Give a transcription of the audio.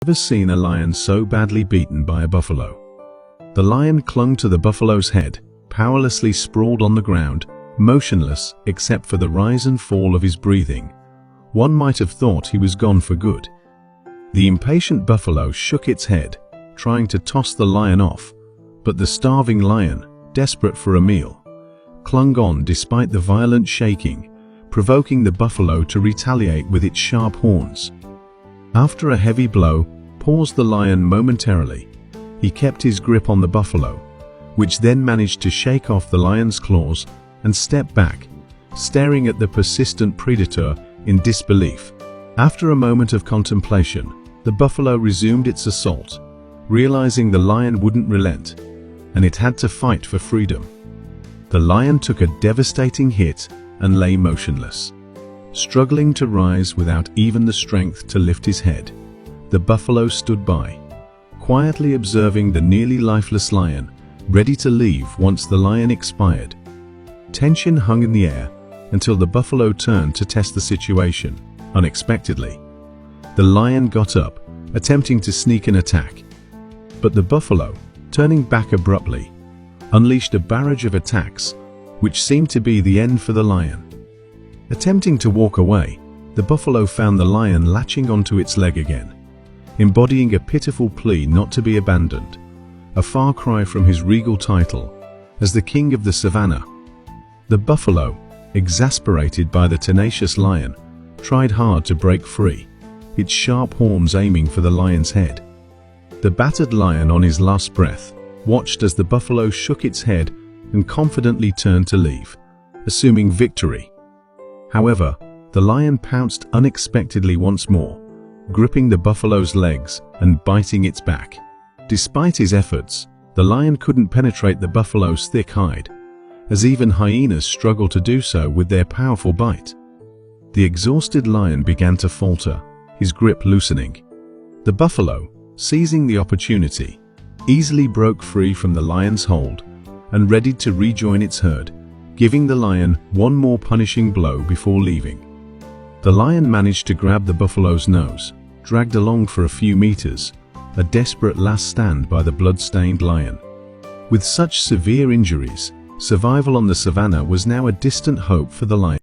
Never seen a lion so badly beaten by a buffalo. The lion clung to the buffalo's head, powerlessly sprawled on the ground, motionless except for the rise and fall of his breathing. One might have thought he was gone for good. The impatient buffalo shook its head, trying to toss the lion off, but the starving lion, desperate for a meal, clung on despite the violent shaking, provoking the buffalo to retaliate with its sharp horns. After a heavy blow paused the lion momentarily, he kept his grip on the buffalo, which then managed to shake off the lion's claws and step back, staring at the persistent predator in disbelief. After a moment of contemplation, the buffalo resumed its assault, realizing the lion wouldn't relent, and it had to fight for freedom. The lion took a devastating hit and lay motionless, struggling to rise without even the strength to lift his head. The buffalo stood by, quietly observing the nearly lifeless lion, ready to leave once the lion expired. Tension hung in the air until the buffalo turned to test the situation. Unexpectedly, the lion got up, attempting to sneak an attack. But the buffalo, turning back abruptly, unleashed a barrage of attacks, which seemed to be the end for the lion. Attempting to walk away, the buffalo found the lion latching onto its leg again, embodying a pitiful plea not to be abandoned, a far cry from his regal title as the king of the savannah. The buffalo, exasperated by the tenacious lion, tried hard to break free, its sharp horns aiming for the lion's head. The battered lion, on his last breath, watched as the buffalo shook its head and confidently turned to leave, assuming victory. However, the lion pounced unexpectedly once more, gripping the buffalo's legs and biting its back. Despite his efforts, the lion couldn't penetrate the buffalo's thick hide, as even hyenas struggle to do so with their powerful bite. The exhausted lion began to falter, his grip loosening. The buffalo, seizing the opportunity, easily broke free from the lion's hold and readied to rejoin its herd, giving the lion one more punishing blow before leaving. The lion managed to grab the buffalo's nose, dragged along for a few meters, a desperate last stand by the blood-stained lion. With such severe injuries, survival on the savannah was now a distant hope for the lion.